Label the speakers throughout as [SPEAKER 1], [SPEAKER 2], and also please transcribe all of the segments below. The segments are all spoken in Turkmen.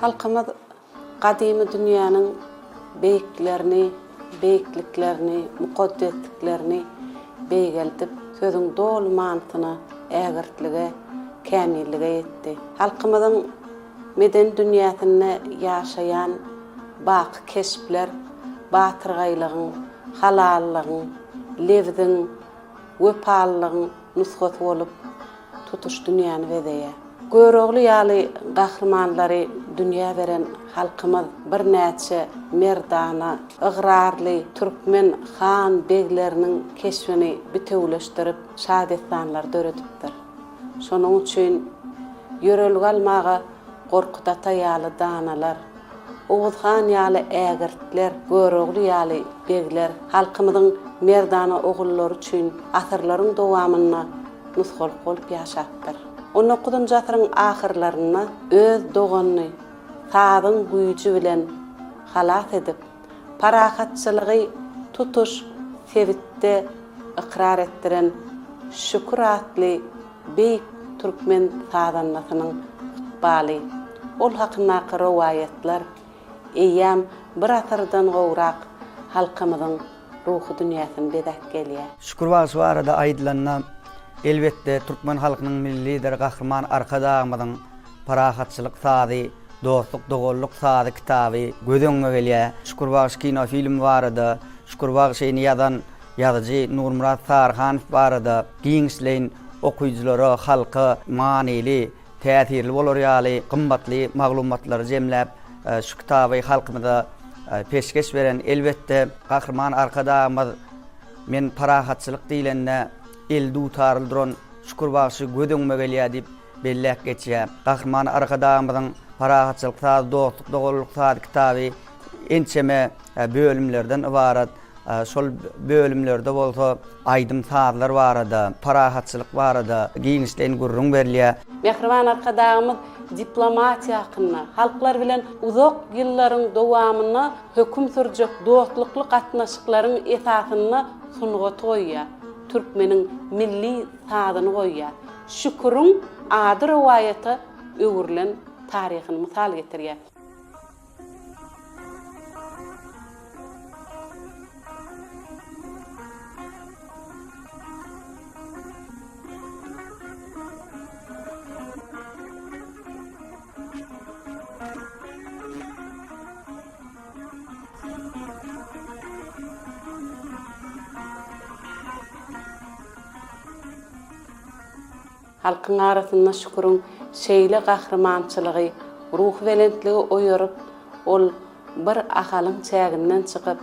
[SPEAKER 1] Halkımız kadimi dünyanın beyikliklerini, mukaddesliklerini beygeltip sözün dolu mantyna, ägirtlige, kämillige etdi. Halkımızın meden dünýäsinde ýaşaýan bak keşpler, batyrgaýlygyň, halallygyň, lewdiň, wepalygyň nusgaty bolup tutuş dünýäni bedeýär. Görogly ýaly gahrmanlary dünýä beren halkymyz bir näçe merdana, ıgrarly türkmen han begleriniň keşfini bitewleşdirip şadestanlar döredipdir. Şonuň üçin ýörelgi almaga gorkudata ýaly danalar, Oğuzhan ýaly ägirtler, görogly ýaly begler halkymyzyň merdana ogullary üçin asyrlaryň dowamyna nusgalyk bolup ýaşapdyr. 19-njy asyryň ahyrlaryna öz doganyny sadyň güýji bilen halas edip, parahatçylygy tutuş sevitde ikrar etdiren şükür atly beýik türkmen sadanynyň ikbaly. Ol hakynda riwayetler eýýäm bir asyrdan gowrak halkymyzyň ruhy dünýäsini bedek gelýär.
[SPEAKER 2] Şükürbaşy barada aýdylanna elbetde türkmen halkynyň milli lideri gahrman arkadaşymyzyň parahatçylyk sady, dostluk, dogolluk sady kitaby gözüňe gelýär. Şükürbaşy kino film barada, Şükürbaşyny ýazan ýazyjy Nurmurat Sarhanow barada giňişleýin okuyjulary halka manily, täsirli bolar ýaly gymmatly maglumatlary jemläp şu kitaby halkymyza peşkeş beren elbetde gahrman arkadaşymyz men parahatçylyk diýlende el dutaryldyran Şükürbaşy gözüňe gelýär diýip belläk geçýär. Gahrman arkadaşymyzyň parahatçylyk sady, dostluk, dogolluk sady kitaby ençeme bölümlerden ibarat. Şol bölümlerde bolsa aýdym sadylar barada, parahatçylyk barada, giňişleýin gurrun berilýär.
[SPEAKER 1] Mehriban arkadaşymyz diplomatiýa hakyna, halklar bilen uzak ýyllaryň dowamyna höküm sürjek dostlukly gatnaşyklaryň esasyny sungaty goýýar. Türkmeniň milli sadyny goýýar. Şükürüň ady riwayaty öwürlen taryhyny mysal getirýär. Halkyň arasynda şükürüň şeýle gahrmançylygy, ruh belentligi oýaryp, ol bir ahalyň çäginden çykyp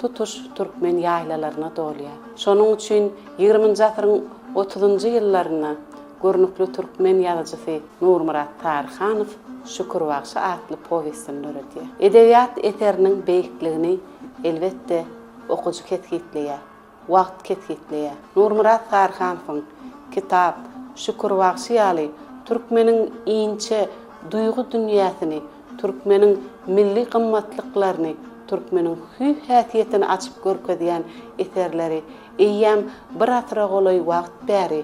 [SPEAKER 1] tutuş türkmen ýaýlalaryna dolýar. Şonuň üçin 20-nji asyryň 30-njy ýyllaryna görnükli türkmen ýazyjysy Nurmurat Sarhanow Şükürbaşy atly powestini öğretýär. Edebiýat eteriniň beýikligini elbetde okuju ketgitleýär, wagt ketgitleýär. Nurmurat Sarhanowyň kitap Şükürbaşy ýaly türkmeniň inçe duýgu dünýäsini, türkmeniň milli gymmatlyklaryny, türkmeniň hüý häsiýetini açyp görkezýän eserleri eýýäm bir asyra golay wagt bäri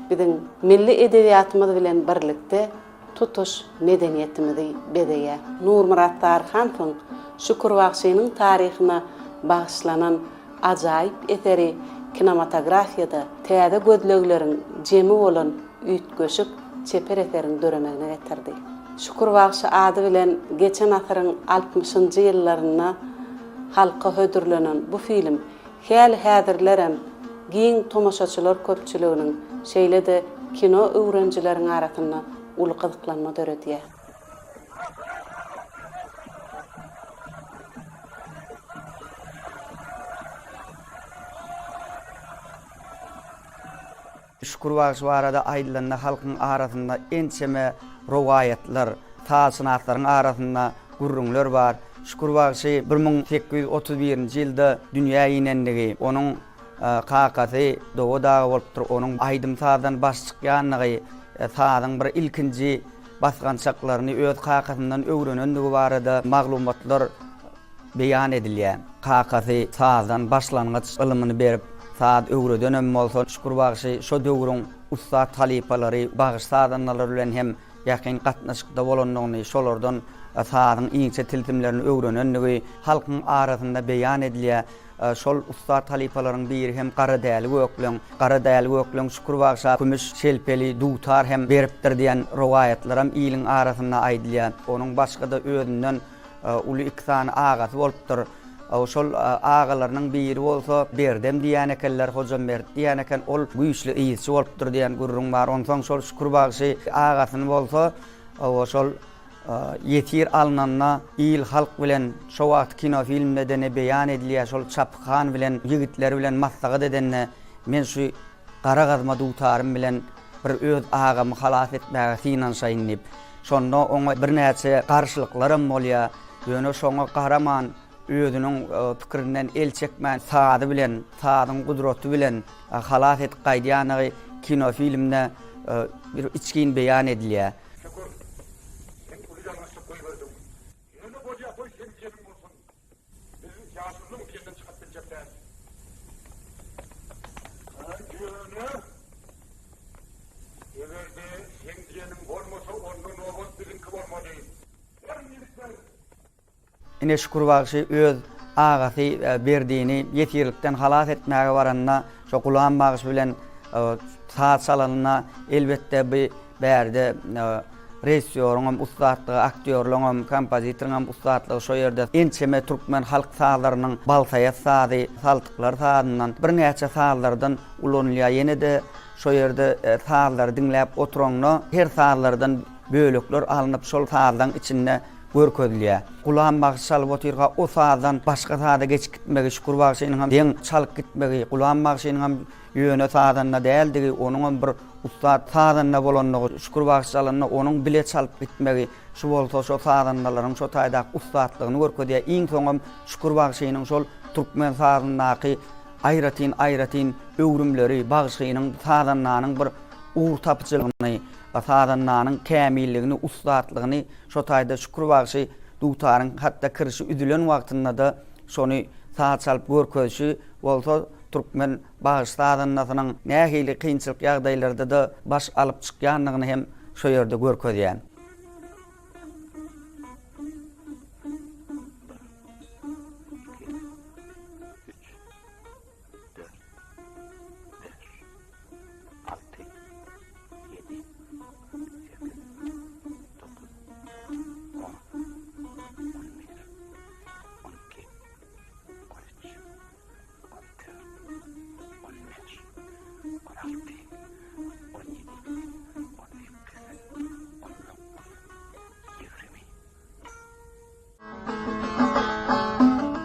[SPEAKER 1] biziň milli edebiýatymyz bilen birlikde tutuş medeniýetimizi bedeýär. Nurmurat Sarhanowyň Şükürbaşynyň taryhyna bagyşlanan ajaýyp eseri kinematografiýada täze gözlegleriň jemi bolan üýtgeşik çeper eserini döremegine getirdi. Şükürbaşy ady bilen geçen asyryň 60-njy ýyllaryna halka hödürlenen bu film häl häzirlerem giň tomaşaçylar köpçüliginiň şeýle-de kino öwrenjileriň arasynda uly gyzyklanma döredýär.
[SPEAKER 2] Şükürbaşy barada aýdylanna halkyň arasynda ençeme riwayetler, taşynatlaryň arasynda gurrunlar bar. Şükürbaşy 1831-nji ýylda dünýä ýenendigi, onuň kakasy Dowda bolupdyr, onuň aýdym sadan baş çykýanlygy, sadyň bir ilkinji basgançaklaryny öz kakasyndan öwrenendigi barada maglumatlar beýan edilýär. Kakasy sadan başlangyç ilmini berip saat öwreden bolsa Şükürbaşy şo döwrüň ustad talipalary, bagyş sadanlar bilen hem ýakyn gatnaşykda bolanlygyny şolardan sadyň iňçe tiltimlerini öwrenenligi halkyň arasynda beýan edilýär. Şol ustad halifalaryň biri hem Gara däli göklen şükür bagşa kümüş şelpeli dutar hem beripdir diýen rowayatlar hem ýylyň arasynda aýdylýar. Onuň başga-da özünden uly iksan agasy bolupdyr. Şol agalarynyň biri bolsa Berdem diýen ekenler, Hojambert diýen eken ol güýçli ýyzy bolupdyr diýen gurrun bar. Ondan şol şükür bagşy agasyny bolsa şol yetir alnanna il halk bilen şo wagt kino filmde dene beýan edilýär. Şol çapkan bilen ýigitler bilen maslahat edenne men şu gara gazma dutarym bilen bir öz agamy halas etmäge finansaýynyp şonda oňa bir näçe garşylyklarym bolýar. Ýöne şoňa kahraman özüniň pikirinden el çekmän sady bilen, sadyň gudraty bilen halas et gaýdyanyny kino filmde bir içkin beýan edilýär. Ine şükür bagşy öz agasy berdiğini ýetirlikden halas etmäge baranna şo Gulam Bagş bilen saat salanyna elbetde bir berde rejissöryň ustadlygy, aktýorlygyň, kompozitoriň ustadlygy şo ýerde ençeme türkmen halk sazlarynyň balsaýat sazy, saltyklar sazynyň bir näçe sazlardan ulanylýar. Ýene de şo ýerde sazlary dinläp oturaňna her sazlardan bölükler alınıp şol sazdan içinde görkezilýär. Gulam Bagş çalyp otyrga o sazdan başga sazda geçip gitmegi şükür bagşynyň hem deň çalyp gitmegi Gulam Bagşynyň hem ýöne sazdanna däldigi, onuň bir ustad sazdanna bolanlygy şükür bagş çalanyna onuň bile çalyp gitmegi şu bolsa şo sazdanlaryň şo taýda ustadlygyny görkezýär. Iň soňam şükür bagşynyň şol türkmen sazdandaky aýratyn öwrümleri bagşynyň sazdanlaryň bir uğur tapıçylygyny, sazdanlaryň kämilligini, ustadlygyny şo taýda şükür bagşy dutaryň hatda kirişi üdülen wagtynda da şonu saz çalyp görkezişi bolsa türkmen bagş sazdanlarynyň nähili kynçylyk ýagdaýlarda da baş alyp çykýanlygyny hem şo ýerde görkezýär.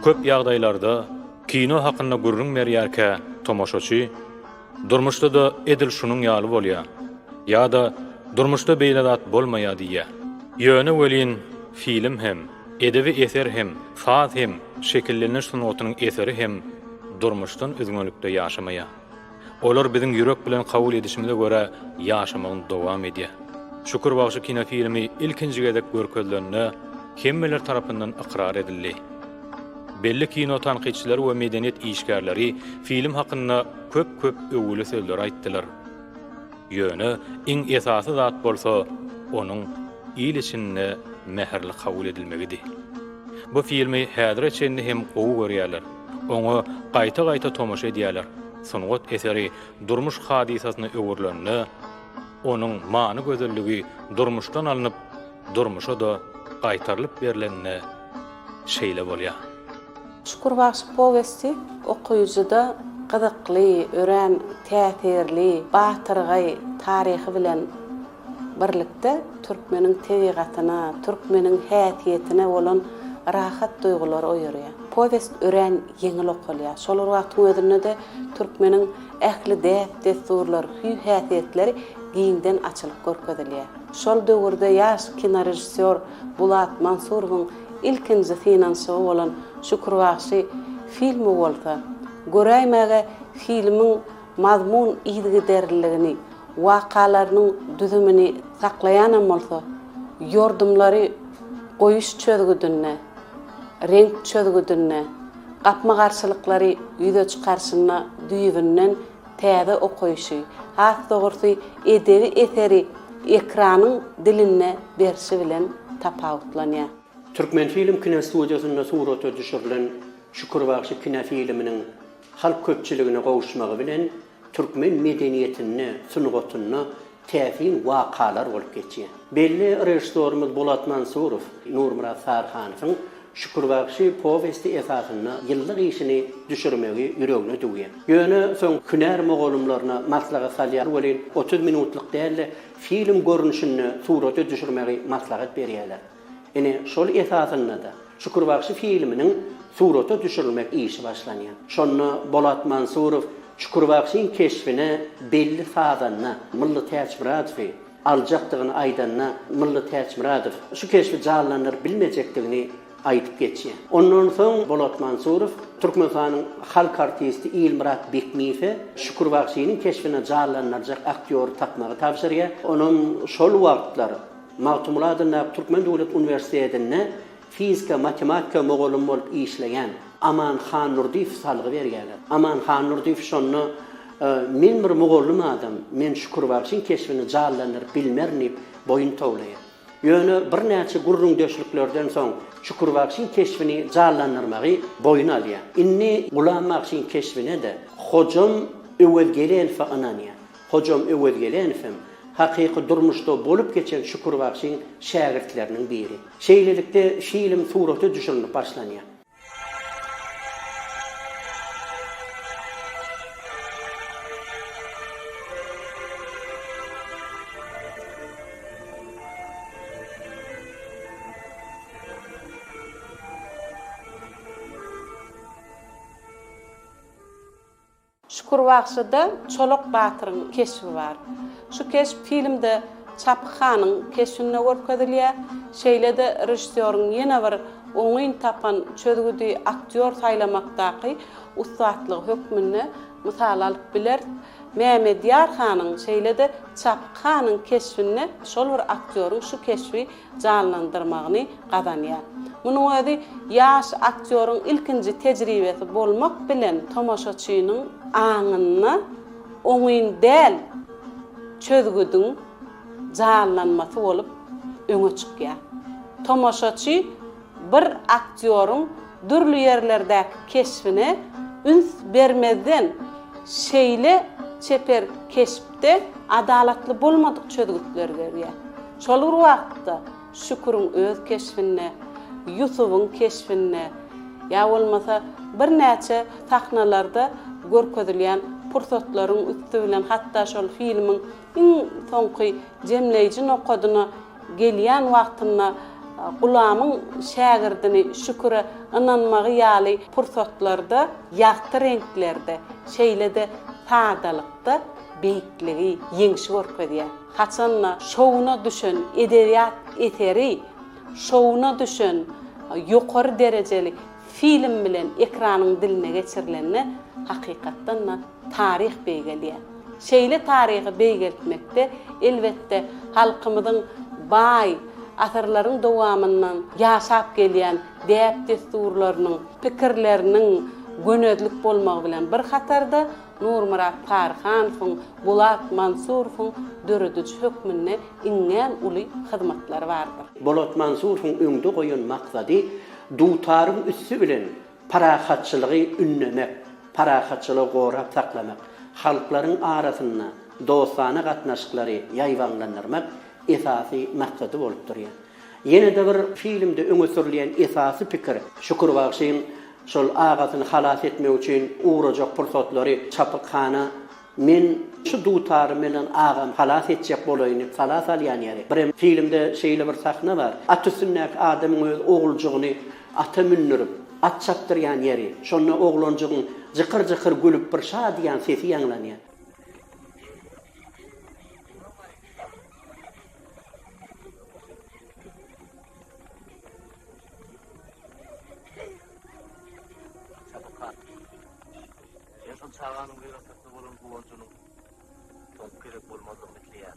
[SPEAKER 3] Köp ýagdaýlarda kino hakynda gurrun berýärkä tomoşaçy durmuşda da edil şunun ýaly bolýar. Ýa-da durmuşda beýle zat bolmaýar diýär. Ýöne welin film hem, edebi eser hem, saz hem, şekilleniş sunutynyň eseri hem durmuşdan üzgünlükde ýaşamaýar. Olar biziň ýürek bilen kabul edişimize göre ýaşamagyny dowam edýär. Şükür bagşy kino filmi ilkinji gezek görkezlenne hemmeler tarapyndan ikrar edildi. Belli kino tanqidçiler we medeniýet işgärleri film hakynda köp öwüli sözler aýtdylar. Ýöne iň esasy zat bolsa onuň il içinde meherli kabul edilmegidi. Bu filmi häzir içinde hem gowy görýärler. Oňa gaýta tomoşa edýärler. Sunugat eseri durmuş hadisasyny öwürlenne, onuň many gözelligi durmuşdan alınıp durmuşa da gaýtarylyp berilenne şeýle bolýar.
[SPEAKER 1] Şükür bagş powesti okuyucuda gyzykly, ören, täsirli, batyrgay taryhy bilen birlikde türkmeniň tebigatyna, türkmeniň häsiýetine bolan rahat duygulary oýarýar. Powest ören ýeňil okulýar. Şol wagtyň özünde de türkmeniň ähli desturlar, häsiýetleri giňden açylyp görkezilýär. Şol döwürde ýaş kino rejissor Bulat Mansurowyň ilkinji finansiýa bolan Şükür bagşy filmi bolsa, göräýmäge filmiň mazmun ýygy derligini, wakalarynyň düzümini saklaýan bolsa, ýordumlary goýuş çözgüdünne, renk çözgüdünne, gapma garşylyklary ýüze çykarşyna düýbünden täze okuyşy, has dogurdy edebi eseri ekranın diline berşi bilen tapawutlanýar.
[SPEAKER 4] Türkmen film kino studiosunda surata düşürülen Şükür Bagşy kino filminin halk köpçiligine gowuşmagy bilen Türkmen medeniýetine, sunugatyna täsir wakalar bolup geçýär. Belli rejissorumuz Bolat Mansurov, Nurmurat Sarhanowyň Şükür Bagşy powesti esasyna ýyllyk işini düşürmegi ýüregine dugýar. Ýöne soň hünär mogalymlaryna maslahat salýar bolan 30 minutluk däl film görnüşini surata düşürmegi maslahat berýärler. Ene şol esasyna da Şükür Bagşy filminiň surata düşürilmek işi başlanýar. Şonu Bolat Mansurov Şükür Bagşyň keşfine belli sadanna Mully Täçmuradowy aljakdygyny aýdanna Mully Täçmuradow şu keşfi jarlanır bilmejekdigini aýdyp geçýär. Ondan soň Bolat Mansurov Türkmenistanyň halk artisti İlmurat Bekmiýew Şükür Bagşynyň keşfine jarlanarjak aktyor tapmagy tapşyrýar. Onun şol wagtlar Magtumuladyň Türkmen Döwlet Uniwersitetinde fizika, matematika mogalym bolup işleýän Aman Xan Nurdiýew salgy berýärler. Aman Xan Nurdiýew şonu men bir mogalym adam, men Şükür Bagşyň keşfini jarlanır bilmernip boyun towlaýar. Ýöne bir näçe gurrun döşlüklerden soň Şükür Bagşyň keşfini jarlanyrmagy boyun alýar. Inni Gulam Bagşyň keşfine de hojam Ewelgelenfe ananýar. Hojam Ewelgelenfe hakyky durmuşda bolup geçen Şükür Bagşyň şägirdleriniň biri. Şeýlelikde film suraty düşürülip başlanýar.
[SPEAKER 1] Şükür Bagşy'da Çolak Batyryň keşfi bar. Şu keşf filmde Çapyxanyň keşfine görkezilýär. Şeýlede rejissörüň ýene bir oňyn tapan çözgüdi aktyor taýlamakdaky ustatlyk hökmüne mysal alyp biler. Mehmet Ýarhanyň şeýlede Çapyxanyň keşfine şol bir aktyorun şu keşfi canlandyrmagyny gazanýar. Munyň özi ýaş aktyorun ilkinji tejribesi bolmak bilen tomaşaçynyň aňyna oňyn däl çözgüdüň canlanmasy bolup öňe çykýar. Tomaşaçy bir aktyorun dürlü ýerlerdäki keşfine üns bermezden şeýle çeper keşpde adalatly bolmadyk çözgütler berýär. Şol wagtda Şükürüň öz keşfine, Yusufuň keşfine, ýa bolmasa bir näçe sahnalarda görkezilýän pursatlaryň üstü bilen hatda şol filmiň iň soňky jemleýiji nokadyna gelýän wagtyna Gulamyň şägirdini Şüküre ynanmagy ýaly pursatlarda ýakty renklerde, şeýlede sadalykda beýikligi ýeňşi görkezýär. Haçanla şowuna düşen edebiyat eteri, şowuna düşen ýokary derejeli film bilen ekranyň diline geçirilenine hakykatdan tarih beýgelýär. Şeýle tarihi beýgeltmekde elbetde halkymyzyň baý asarlaryň dowamyndan ýaşap gelýän däp desturlarynyň, pikirleriniň gönedlik bolmagy bilen bir hatarda Nurmurat Sarhanowyň, Bolat Mansurowyň döredüç hökmüne iňen uly hyzmatlary bardyr.
[SPEAKER 4] Bolat Mansurowyň öňde goýan maksady dutaryň üstü bilen parahatçylygy ünlemek, parahatçylygy gorap saklamak, halklaryň arasynda dostana gatnaşyklary ýaýwanlandyrmak esasy maksady bolup durýar. Ýene de bir filmde öňe sürilýän esasy pikir Şükür Bagşyň şol agasyny halas etmek üçin uğrajak pursatlary Çapyxana men şu dutary menen agam halas etjek bolaýyn halas alýan ýeri. Bir filmde şeýle bir sahna bar. At üstündäki adamyň öz oguljugyny ata münnürüp at çapdyrýan ýeri. Şonu oglanjygyň jykyr-jykyr gülüp bir şad diýen sesi ýanglanýar.
[SPEAKER 5] Çağanın gıyrasatlı bolun guvancunun çok gerek bolmadığını bilýär.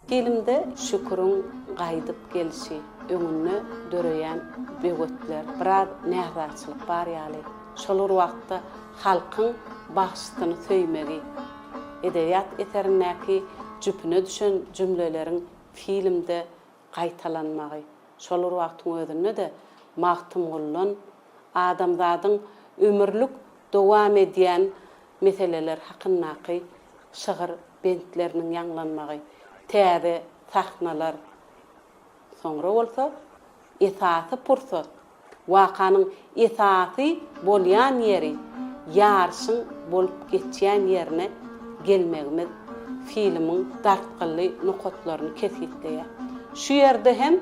[SPEAKER 1] Filmde Şükürüň gaýdyp gelişi, öňüne döreýän böwetler, biraz nähratçylyk bar ýaly. Şol wagtda halkyň başystyny söýmegi, edebiyat eserindäki jüpüne düşen jümlelerin filmde gaýtalanmagy, şolar wagtyň özünde de magtym bolan adamzadyň ömürlük dowam edýän meseleler hakyndaky şygyr bentleriniň ýanglanmagy, täze sahnalar, soňra bolsa esasy pursat, wakanyň esasy bolýan ýeri, ýarşyň bolup geçýän ýerine gelmegimiz filmiň dartgyly nukatlaryny kesitleýär. Şu ýerde hem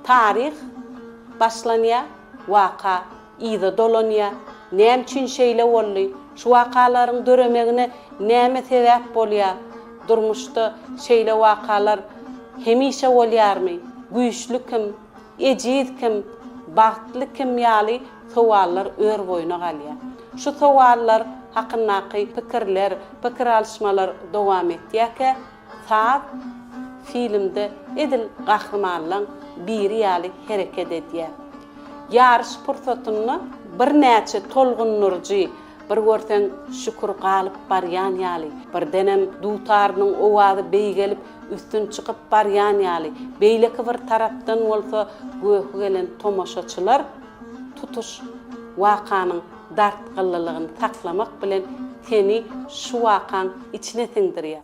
[SPEAKER 1] tarih başlanýar, waka ýa-da dolanýar, näme üçin şeýle boldy, şu wakalaryň döremegine näme sebäp bolýar, durmuşda şeýle wakalar hemişe bolýarmy, güýçlü kim, ejiz kim, bagtly kim ýaly sowallar ör boýuna galýar. Şu sowallar hakyndaky pikirler, pikir alşmalar dowam etýärke, saat filmde edil gahrmanlaryň biri ýaly hereket edýär. Ýarş pursatyny bir näçe tolgunurjy, bir görsen şükür galyp barýan ýaly, bir denem dutarynyň owazy beýgelip üstün çykyp barýan ýaly, beýleki bir tarapdan bolsa göhü gelen tomaşaçylar tutuş wakanyň dartgylylygyny saklamak bilen seni şu wakan içine singdirýär.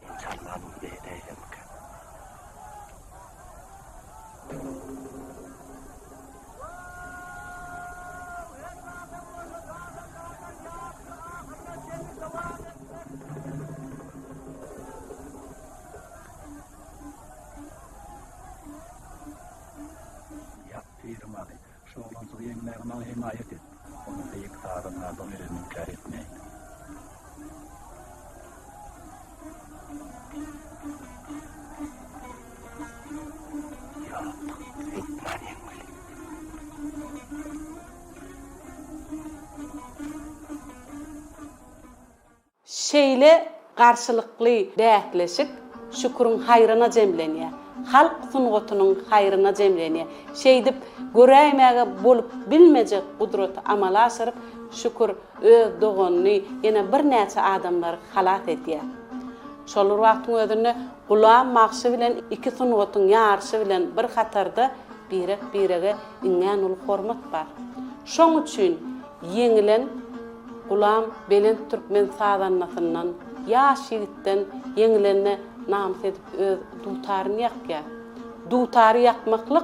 [SPEAKER 5] Himayet et. Onun da iktidarlardan birini inkar etmeyin.
[SPEAKER 1] Şeýle garşylykly däkleşik şükürün hayrına jemlenýär. Halk sungatynyň hayrına jemlenýär. Şeýdip göräýmäge bolup bilmejek gudraty amala aşyryp şükür öz doganyny ýene bir näçe adamlary halat edýär. Şolar wagtyň özünde Gulam Magşy bilen iki sungatyň ýarşy bilen bir hatarda birege iňen ul hormat bar. Şoň üçin ýeňilen Gulam Belent Türkmen sadanatyndan ýaş ýigitden ýeňilenne namys edip öz dutaryny ýakýar. Dutary ýakmaklyk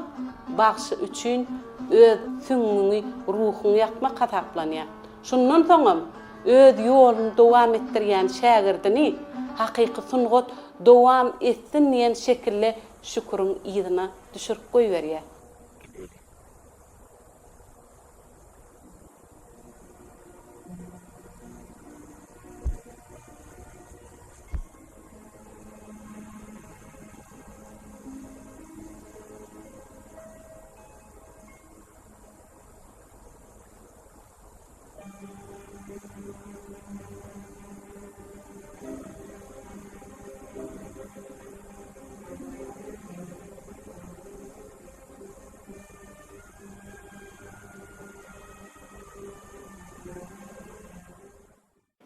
[SPEAKER 1] bagşy üçin öz süňňi, ruhyny ýakmak hataplanýar. Şundan soňam öz ýoluny dowam etdirýän şagirdini hakyky sungat dowam etsin diýen şekilde şükürüň ýygyna düşürip goýberýär.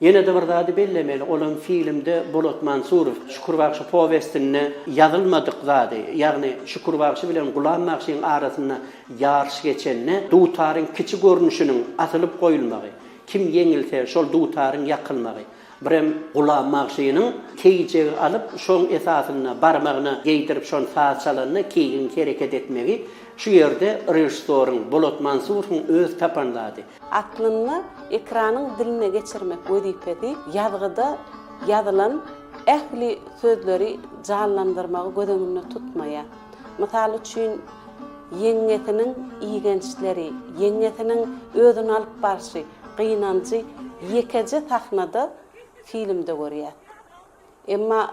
[SPEAKER 4] Yine de bir zady bellemeli olan filmde Bolat Mansurov Şükür Bagşy powestine ýazylmadyk zady, ýagny Şükür Bagşy bilen Gulam Magşyň arasynda ýarş geçenne dutaryň kiçi görnüşiniň atylyp goýulmagy, kim ýeňilse şol dutaryň ýakylmagy. Birem Gulam Magşynyň keýjegi alyp şoň esasyna barmagyna geýdirip şoň façalanyny keýin hereket etmegi şu ýerde rejissoryň Bolat Mansurowyň öz tapanlady.
[SPEAKER 1] Aklını ekranyň diline geçirmek wezipeti ýazgyda ýazylan ähli sözleri canlandyrmagy gödüňünde tutmaýar. Mysal üçin ýeňetiniň iýgençleri, ýeňetiniň özüni alyp barşy, gynanjy ýekeje sahnada filmde görýär. Emma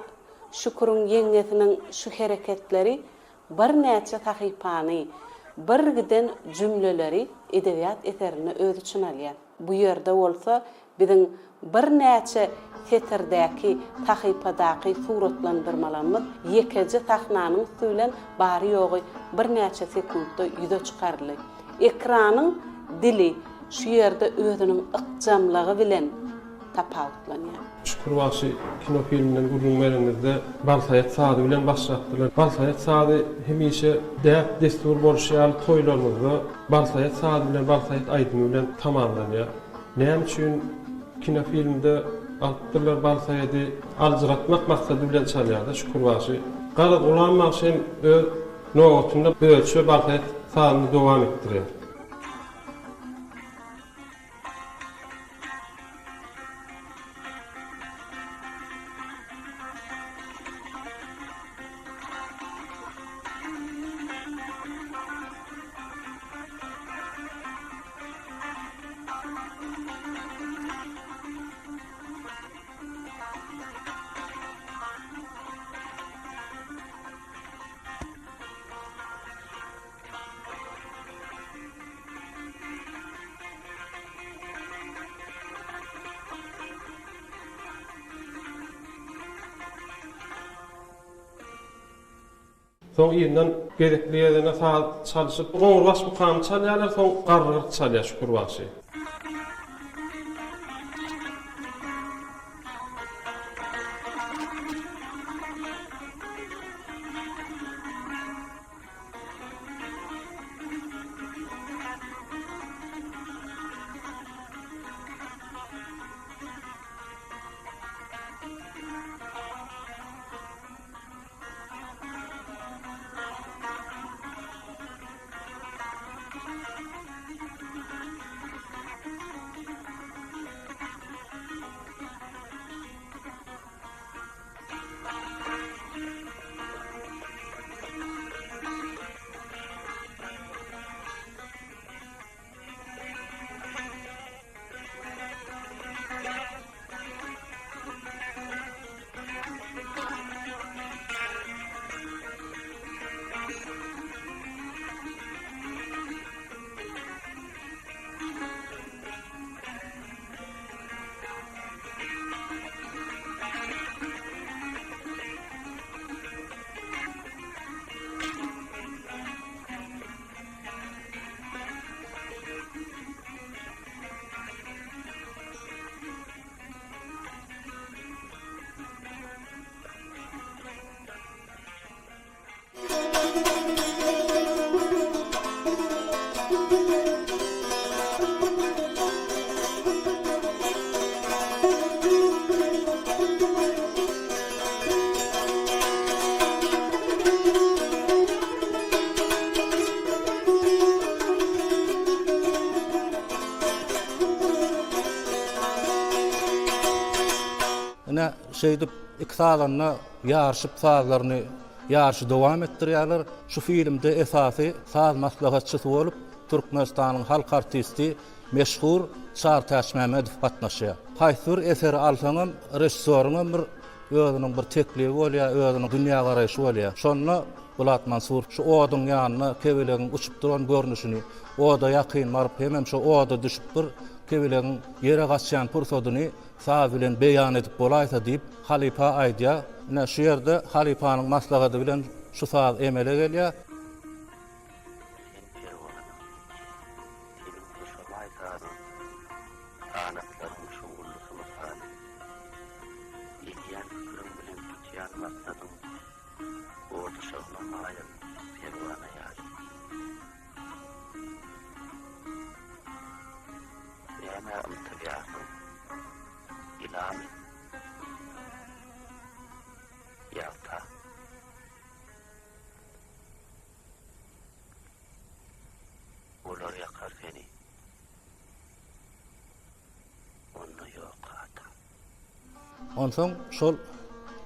[SPEAKER 1] şükürüň ýeňetiniň şu hereketleri bir näçe sahypany, bir giden jümleleri edebiyat eserini öz üçin alýar. Bu ýerde bolsa biziň bir näçe seterdäki sahypadaky suratlandyrmalarymyz ýekeje sahnanyň üstünden bary ýogy bir näçe sekundda ýüze çykarly. Ekranyň dili şu ýerde özüniň ykjamlygy bilen tapawutlanýar.
[SPEAKER 6] Şukurbaşy kino filminden gurulmalarynda Balsayat Sady bilen başlatdylar. Balsayat Sady hemişe däp destur bolşýar toýlarymyzda Balsayat Sady bilen Balsayat Aýdym bilen tamamlanýar. Näme üçin kino filmde altylar Balsayaty aljyratmak maksady bilen çalýardy Şukurbaşy. Gara ulanmak üçin öz nowatynda bölçe Balsayat Sadyny dowam etdirýär. Soň ýerinden gerekli ýerine çalyşyp, goňurbaş mukamy çalýarlar, soň garryr çalýar Şukurbaşy.
[SPEAKER 7] Ine şeýdip iki saatlarına ýarşyp sazlaryny ýarşy dowam etdirýärler. Şu filmde esasy saz maslahatçysy bolup Türkmenistanyň halk artisti meşhur Sartaş Mehmedov gatnaşýar. Haýsyr eseri alsaňam rejissoryň bir özüniň bir teklibi bolýar, özüniň dünýä garaýşy bolýar. Şonu Bulat Mansur şu oduň ýanyna kebilegiň uçup duran görnüşini, oda ýakyn baryp hemem şu oda düşüp bir kebilegiň ýere gaçýan pursadyny saz bilen beýan edip bolaýsa diýip Halipa aýdýar. Ine şu ýerde Halipanyň maslahaty bilen şu saz emele gelýär. Onsoň şol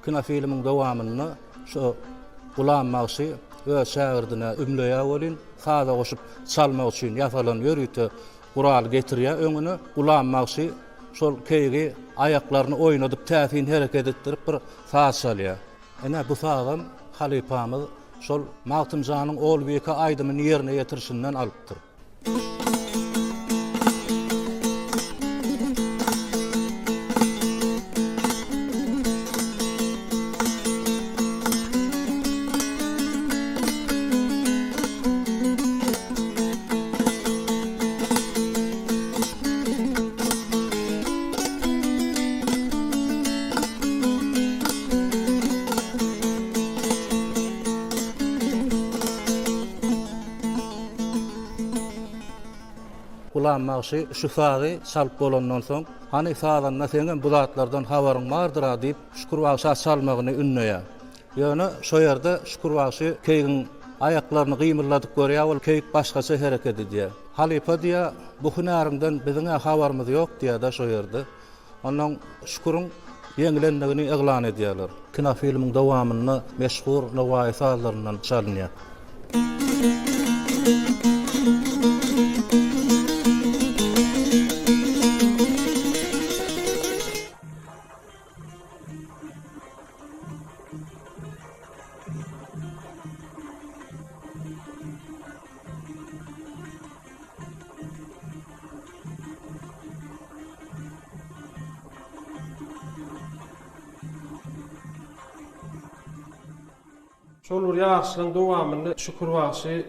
[SPEAKER 7] kino filmiň dowamyny şu Gulam Magşy we şagirdine ümleýär bolyn, saza goşup çalmak üçin ýasalan ýörüýte gural getirýär öňüne. Gulam Magşy şol keýgi aýaklaryny oýnadyp täsin hereket etdirip bir saz çalýar. Ene bu sazam Halipamyz şol Magtymjanyň Olbeka Aýdymyny ýerine ýetirişinden alypdyr. gulanmagy şu sady çalyp bolandan soň hani sadanna seňen bu zatlardan habaryň bardyr diýip şükürbaşy çalmagyny ünleýär. Ýöne şo ýerde şükürbaşy keýgin ayaklaryny gymyrladyp görýär, ol keýik başgaça hereket edýär. Halifa diýär, bu hünäriňden biziň habarymyz ýok diýär da şo ýerde. Ondan şükürüň ýeňilendigini eglan edýärler. Kino filmiň dowamyny meşhur Nawai sazlaryndan çalynýar.
[SPEAKER 6] Şol bir ýaşylyň dowamyny şükürbaşy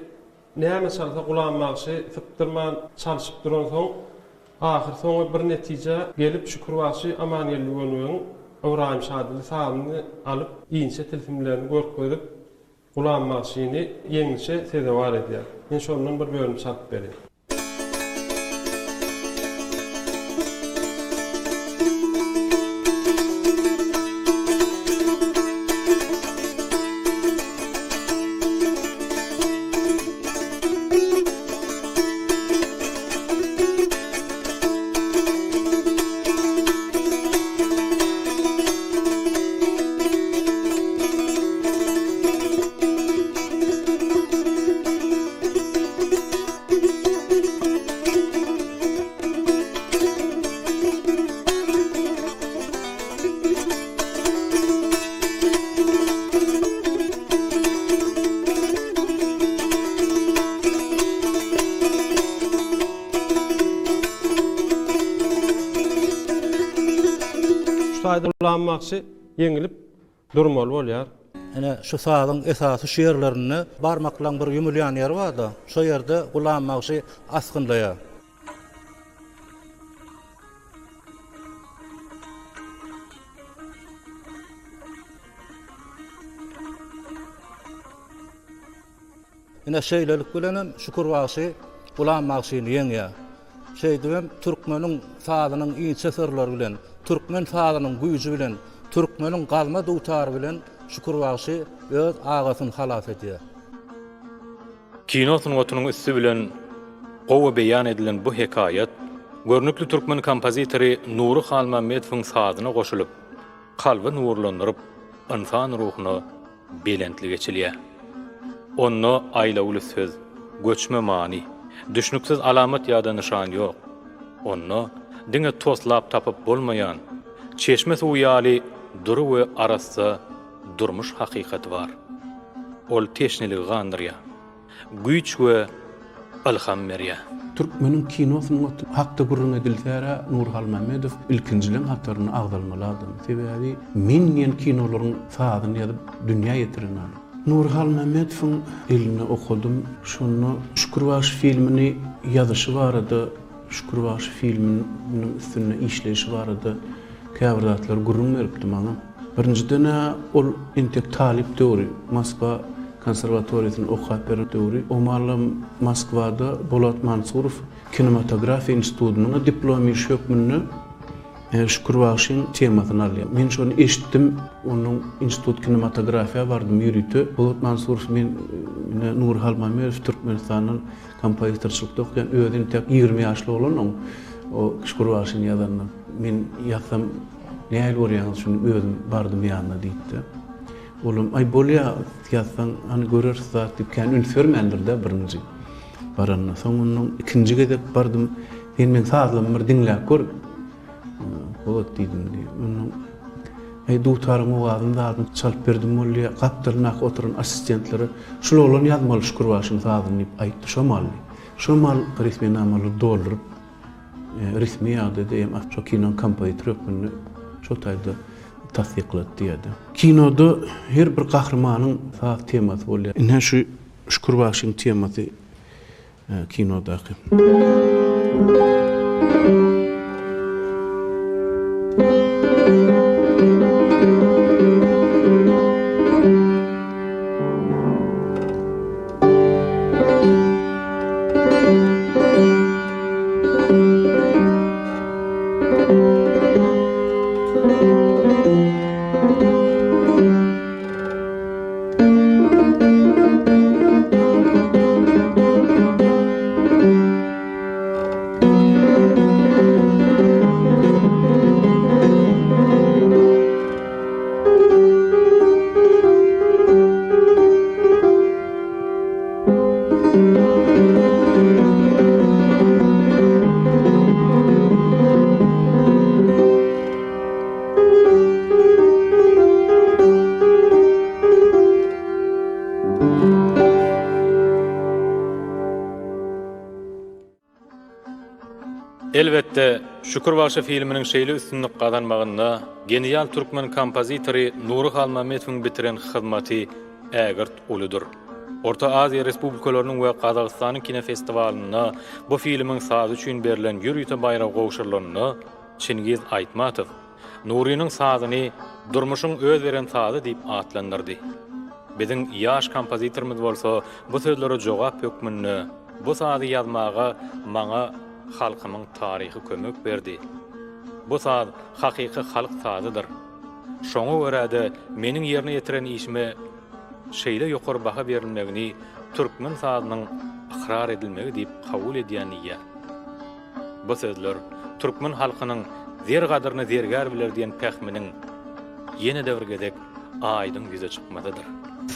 [SPEAKER 6] näme çalsa gulanmagy sypdyrman çalyşyp duran soň ahir soňy bir netije gelip şükürbaşy Amanýelli bölügiň Ibrahim Şadyly sahyny alyp iňçe tilsimlerini görüp goýup gulanmagyny ýeňçe sezewar edýär. Men şondan bir bölüm çalyp berýär. Gulanmagy ýeňilip durmaly bolýar.
[SPEAKER 7] Ene şu sadyň esasy şeýerlerini barmaklan bir ýumulýan ýer barda. Şo ýerde gulanmagy askyndaýar. Ene şeýlelik bilen şükürbaşy gulanmagyny ýeňýär. Şeýdibem türkmeniň sadynyň iňçe sırlary bilen, türkmen sadynyň güýji bilen, türkmeniň galma dutary bilen şükürbaşy öz agasyny halas edýär.
[SPEAKER 3] Kino sunugatynyň üstü bilen gowy beýan edilen bu hekayat görnükli türkmen kompozitory Nury Halmamedowyň sadyna goşulyp, kalby nurlandyryp, insan ruhyny belentli geçilýär. Onu aýlawly söz, göçme mani, düşnüksiz alamat ýa-da nişan ýok. Onu diňe toslap tapyp bolmaýan, çeşme suwy ýaly duru we arasda durmuş hakykat bar. Ol teşniligi gandyrýar. Güýç we ilham berýär.
[SPEAKER 8] Türkmeniň kinosynyň hakda gurrun edilýär. Nur Halmamedow ilkinjilen hataryny agdalmaly adam. Sebäbi men kinolaryň sadyny ýazyp dünýä ýetiren. Nur Halmamedowyň elini okudum. Şonu Şükürbaşy filmini ýazyşy barada, Şükürbaşy filminiň üstüne işleýişi barada käbirdatlar gurrun beripdi maňa. Birinciden ol intellektualip döwri, Moskwa konservatoriýasyny okup berip döwri. Omalam Moskwada Bolat Mansurov kinematografiýa institutynyň diplomy şökmünni Şükürbaşyň temasyny alýar. Men şonu eşitdim, onuň institut kinematografiýa bardym ýürütdi. Bolat Mansurov men Nur Halmamedow Türkmenistanyň kompozitorçylykda okuyan özüň tek 20 ýaşly bolan o Şükürbaşyň ýazanny. Men ýaksam näil bolýan şunu özüm bardym ýanyna diýdi. Oğlum ay bolýa ýazsaň hani görersiz diýip kan ünfermendir de birinji. Baranna soňundan ikinji gedip bardym. Men sazlamy bir diňläp gör. Bolat diýdim diýip. Onuň ay dutarym owazyny da çalyp berdim bolýa. Gapdyrnak oturan assistentleri şol bolan ýazmaly Şükürbaşyň sazyny aýtdy şomal. Şomal resmi namaly dolduryp resmi ýagdy diýem şo kino kompozitorlygyny şo taýda tasdiklatdy ýa-da. Kinoda her bir gahrymanyň saz temasy bolýar. Ine şu Şükürbaşyň temasy kinodaky.
[SPEAKER 3] Elbette Şükürbaşy filminiň şeýle üstünlük kazanmagyna genial türkmen kompozitori Nury Halmametowň bitiren hyzmaty ägirt uludur. Orta Aziya Respublikalarynyň we Kazakstanyň kino festiwalynda bu filmiň sazy üçin berilen ýürüýte baýragy gowşurlaryny Çingiz Aýtmatow Nurynyň sazyny durmuşyň öz beren sazy diýip atlandyrdy. Biziň ýaş kompozitorymyz bolsa bu sözlere jogap ýokmyny bu sazy ýazmaga maňa halkymyň taryhy kömek berdi. Bu saz hakyky halk sazydyr. Şoňa görä-de meniň ýerine ýetiren işime şeýle ýokary baha berilmegini türkmen sazynyň ikrar edilmegi diýip kabul edýän ýa. Bu sözler türkmen halkynyň zer gadyryny zergär biler diýen pähminiň ýene däwrgedek aýdyn ýüze çykmadydyr.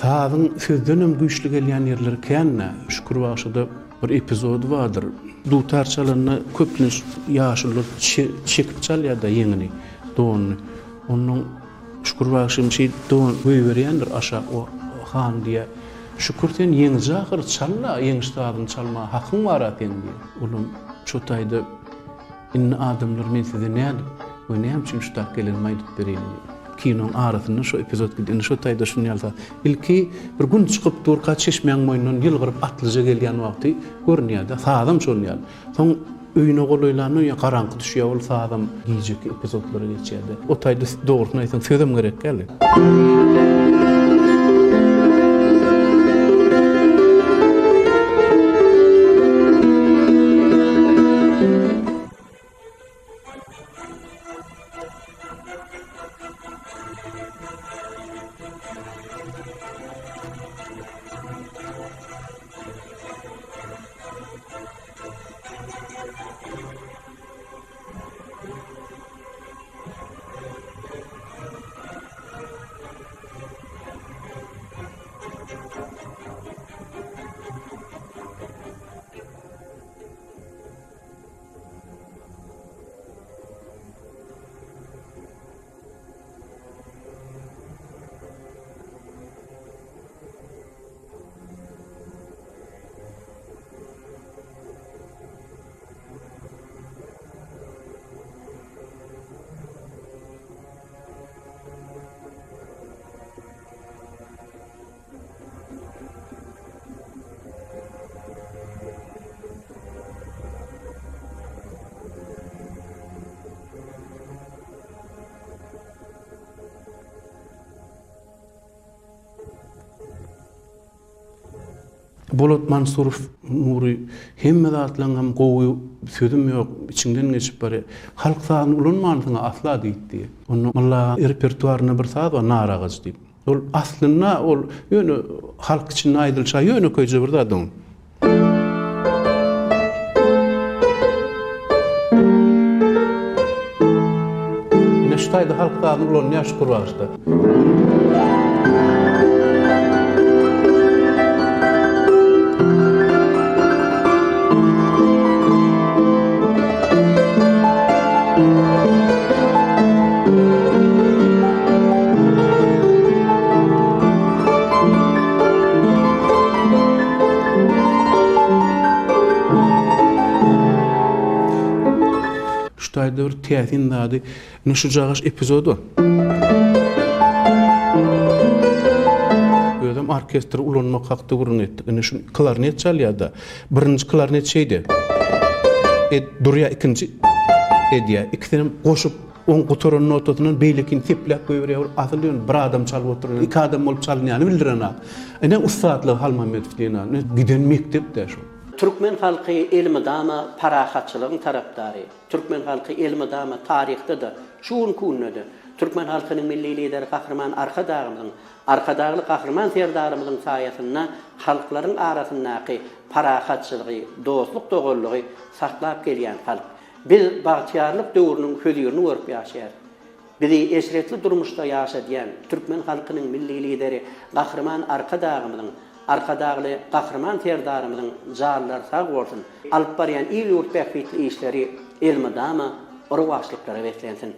[SPEAKER 8] Sazyň sözdenem güýçli gelýän ýerleri känne Şükürbaşyda bir epizod vardır. Dutar çalanna köpnüs ýaşylar çekip çalýar da ýeňini, donu. Onuň Şükürbaşym şey don goýberýändir aşa o han diýe. Şükür sen ýeňi jahyr çalla, ýeňi stadyň çalma hakyň bar aten diýe. Onuň şu taýda inne adamlar men size näde? Bu näme üçin şu tak gelen maýdyp berýän? Kinoň arasynda şu epizod gideni şu taýda şunu ýalsa. Ilki bir gün çykyp durka çeşmeň moýundan ýylgyryp atlyja gelýän wagty görnýärdi. Sazam şolýar. Soň öýüne golaýlanyň ýa garaňky düşýär bol sazam giýjek epizodlary geçýärdi. O taýda dogrusyny aýtsam sözüm gerek geldi. Bolat Mansurov Nury hemme zatlaryň hem gowy sözüm ýok, içinden geçip bari halk sagyny ulanmanyňa asla diýdi. Onu malla repertuaryna bir saz we naragaz diýip. Ol aslynda ol ýöne halk için aýdylşa ýöne köýje bir zadym. Ine ştaýda halk sagyny ulanýar Şükürbaşda. Ştaýda bir täsin dady, ne şu jagaş epizodu. Özüm orkestr ulanmak hakda gurun etdik. Ne şu klarnet çalýarda. Birinji klarnet şeýdi. Durýa ikinji edýär. Ikisini goşup on guturun notasynyň beýlekini teplep goýberýär. Asyl bir adam çalyp oturýar. İki adam bolup çalýany bildiren. Ene ustadlyk Halmametow diýen. Giden mektepde şu.
[SPEAKER 4] Türkmen halky elmi dama parahatçylygyň tarapdary. Türkmen halky elmi dama taryhda da şuun kunnadı. Türkmen halkynyň milli lideri Kahraman Arkadagly Kahraman serdarymyzyň saýasynda halklaryň arasyndaky parahatçylygy, dostluk dogullygy saklap gelýän halk. Biz bagtyarlyk döwrüniň hödýerini görüp ýaşaýar. Bizi esretli durmuşda ýaşadýan Türkmen halkynyň milli lideri Kahraman Arkadagly Kahraman serdarymyzyň jarlary sag bolsun. Alyp barýan il ýurt bähbitli işleri elmi dama orwaçlyklara wetlensin.